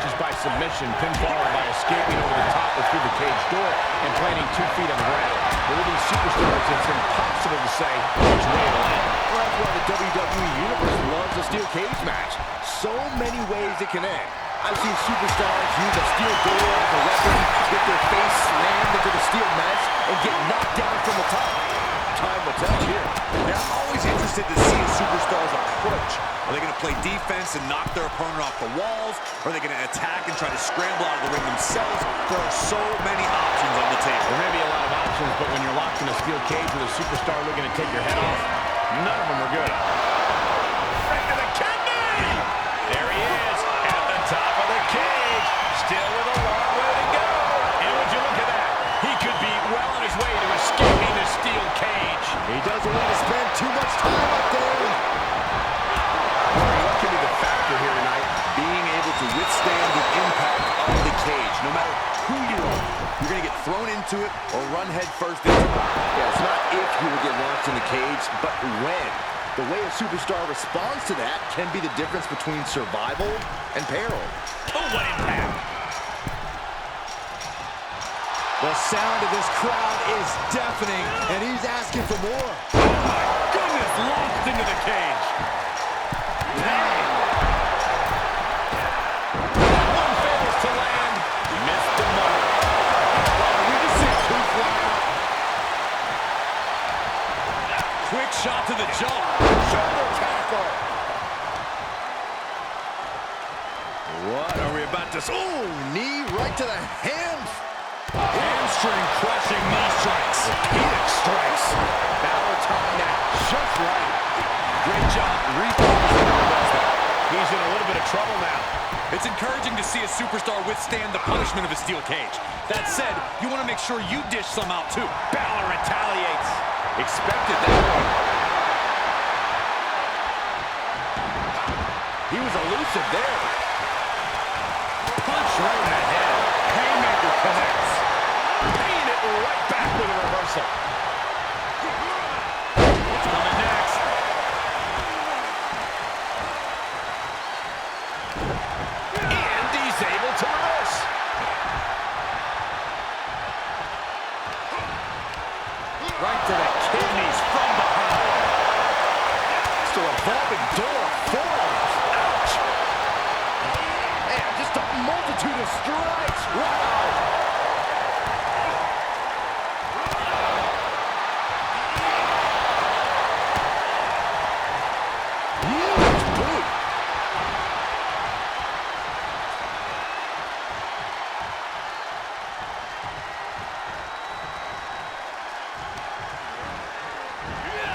matches by submission, pin Balor by escaping over the top or through the cage door and planting 2 feet on the ground. But with these superstars, it's impossible to say which way it'll end. Well, that's why the WWE Universe loves a steel cage match. So many ways it can end. I've seen superstars use a steel door as a weapon, get their face slammed into the steel mesh, and get knocked down from the top. Time will tell here. Yeah, I'm always interested to see a superstar's approach. Are they going to play defense and knock their opponent off the walls? Or are they going to attack and try to scramble out of the ring themselves? There are so many options on the table. There may be a lot of options, but when you're locked in a steel cage with a superstar looking to take your head off, none of them are good. Right to the kidney! There he is, at the top of the cage, still with a long way to go. And would you look at that? He could be well on his way to escaping the steel cage. He doesn't want to spend too much time up there. What can be the factor here tonight? Being able to withstand the impact of the cage. No matter who you are, you're going to get thrown into it or run head first into it. Yeah, it's not if you will get launched in the cage, but when. The way a superstar responds to that can be the difference between survival and peril. Oh, what impact! The sound of this crowd is deafening, and he's asking for more. Oh, my goodness, launched into the cage. One fails to land. Missed the mark. We just see two fly out. Quick shot to the jaw. Shoulder tackle. What are we about to see? Ooh, knee right to the hands. Hamstring crushing knee strikes. Orthopedic strikes. Balor timed that just right. Great job refocusing on Lesnar. He's in a little bit of trouble now. It's encouraging to see a superstar withstand the punishment of a steel cage. That said, you want to make sure you dish some out too. Balor retaliates. Expected that one. He was elusive there. Punch right in the head. Haymaker connects. Paying it right back with a reversal. What's coming next? And he's able to reverse. Right to the kidneys from behind. It's a revolving door of forearms. Ouch. Man, just a multitude of strikes. Wow. Huge boot.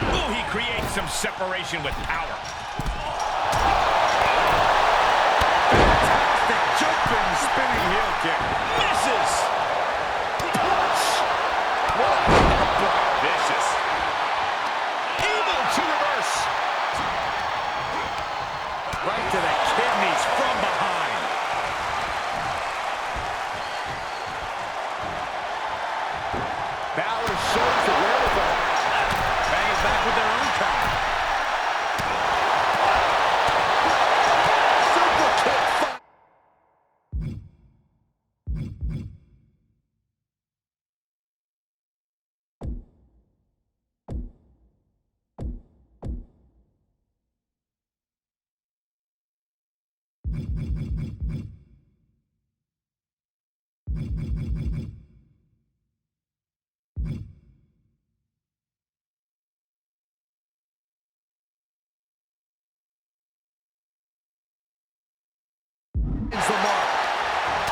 Oh, he creates some separation with power. Fantastic jumping, spinning heel kick. Misses. Punch. What a headbutt. Vicious. Able to reverse. Right to the kidneys from behind. Balor shows the wherewithal. Bangs back with their own counter. Super kick.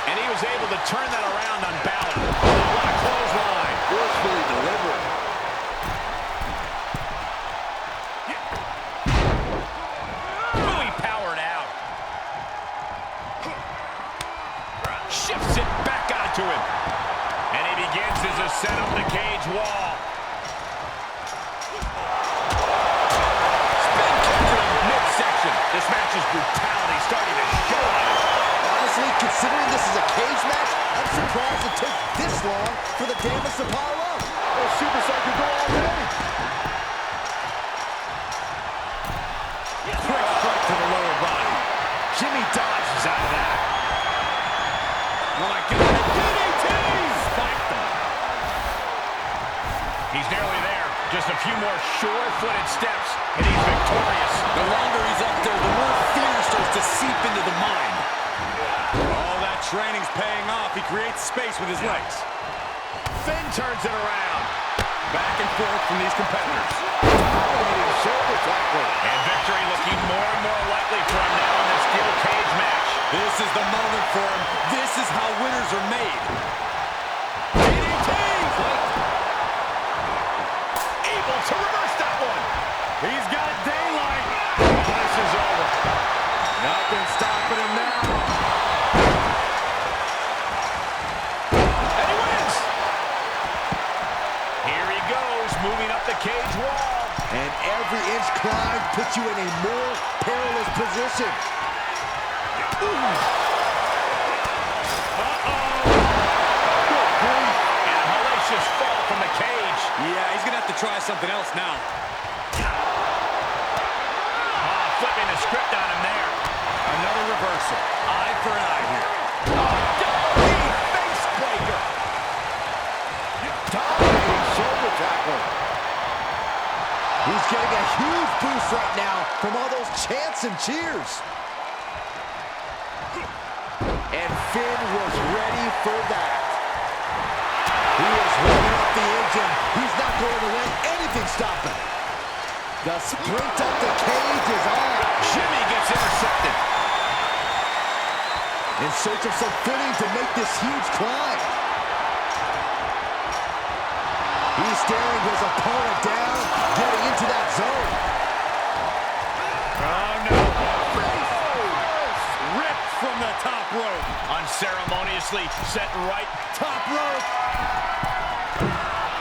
And he was able to turn that around on Balor. What a clothesline. Forcefully delivered. Oh, he powered out. Shifts it back onto him. And he begins his ascent up the cage wall. Spin kick from midsection. This match's brutality starting to show on him. Honestly, considering this is a cage match, I'm surprised it took this long for the damage to pile up. The superstar could go all day. Quick strike to the lower body. Jimmy dodges out of that. Oh my God, DDT! Spiked him. He's nearly there. Just a few more sure-footed steps, and he's victorious. The longer he's up there, the more fear starts to seep into the mind. All that training's paying off. He creates space with his legs. Finn turns it around. Back and forth from these competitors. Dominating shoulder tackle. And victory looking more and more likely for him now in this steel cage match. This is the moment for him. This is how winners are made. DDT! Able to reverse that one. He's got daylight. This is over. Nothing stopping him now. And he wins. Here he goes, moving up the cage wall. And every inch climb puts you in a more perilous position. And a hellacious fall from the cage. Yeah, he's gonna have to try something else now. Flipping the script on him there. Another reversal. Eye for an eye here. Dominating face breaker. Dominating shoulder tackle. He's getting a huge boost right now from all those chants and cheers. And Finn was ready for that. He is revving up the engine. He's not going to let anything stop him. The sprint up the cage is on. Jimmy gets intercepted. In search of some footing to make this huge climb. He's staring his opponent down, getting into that zone. Oh, no. Ripped from the top rope. Unceremoniously set right. Top rope.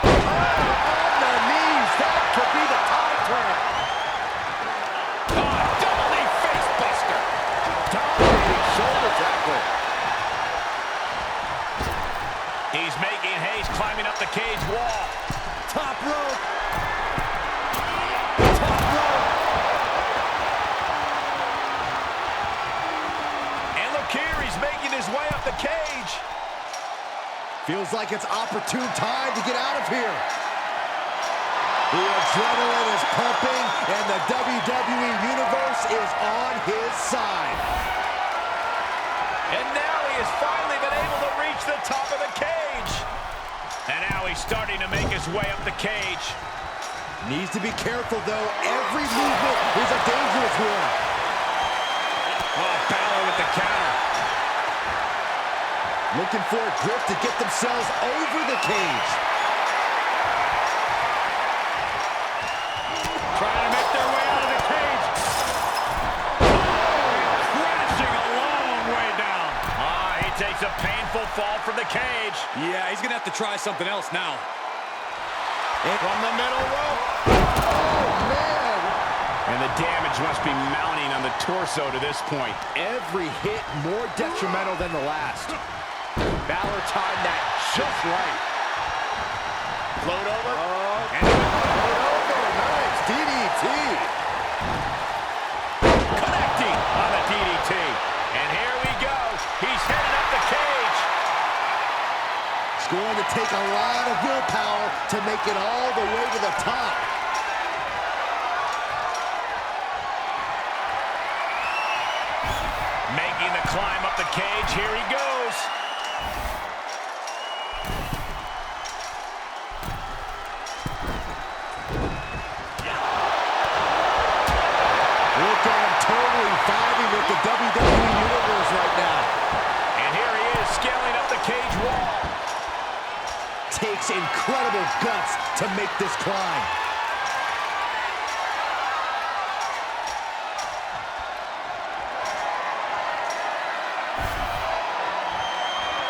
On the knees, that could be the tide turn. Double knee face buster. Dominating shoulder tackle. He's making haste, climbing up the cage wall. Top rope. Top rope. And look here, he's making his way up the cage. Feels like it's opportune time to get out of here. The adrenaline is pumping, and the WWE Universe is on his side. And now he has finally been able to reach the top of the cage. And now he's starting to make his way up the cage. Needs to be careful, though. Every movement is a dangerous one. Oh, Balor with the counter. Looking for a grip to get themselves over the cage. Trying to make their way out of the cage. Crashing a long way down. He takes a painful fall from the cage. Yeah, he's gonna have to try something else now. And from the middle rope. Oh, man. And the damage must be mounting on the torso to this point. Every hit more detrimental than the last. Balor timed that just right. Float over. And float over. Nice DDT. Connecting on the DDT. And here we go. He's headed up the cage. It's going to take a lot of willpower to make it all the way to the top. Making the climb up the cage. Here he goes. Look at him totally vibing with the WWE Universe right now. And here he is scaling up the cage wall. Takes incredible guts to make this climb.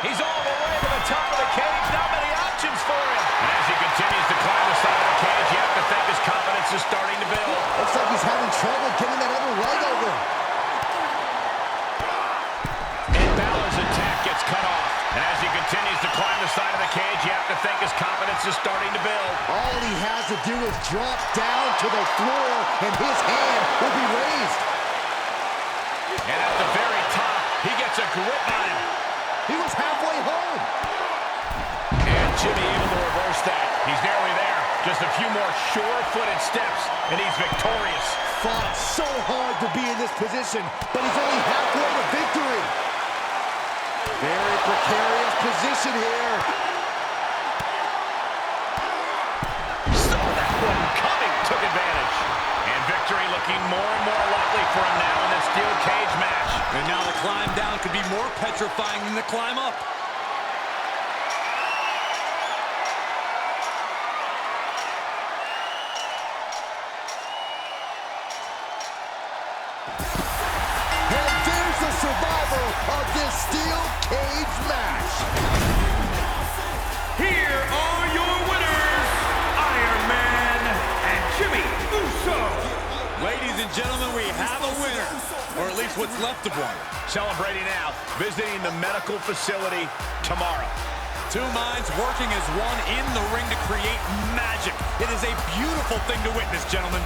He's all the way to the top of the cage. Not many options for him. And as he continues to climb the side of the cage, you have to think his confidence is starting to build. Looks like he's having trouble getting that other leg over. And Balor's attack gets cut off. And as he continues to climb the side of the cage, you have to think his confidence is starting to build. All he has to do is drop down to the floor, and his hand will be raised. And at the very top, he gets a grip on him. He was halfway home. And Jimmy able to reverse that. He's nearly there. Just a few more sure-footed steps, and he's victorious. Fought so hard to be in this position, but he's only halfway to victory. Very precarious position here. Saw that one coming, took advantage. And victory looking more and more likely for him now in this steel cage match. And now the climb down could be more petrifying than the climb up. And there's the survivor of this steel cage match. Here are your winners, Iron Man and Jimmy Uso. Ladies and gentlemen, we have a winner, or at least what's left of one. Celebrating now, visiting the medical facility tomorrow. Two minds working as one in the ring to create magic. It is a beautiful thing to witness, gentlemen.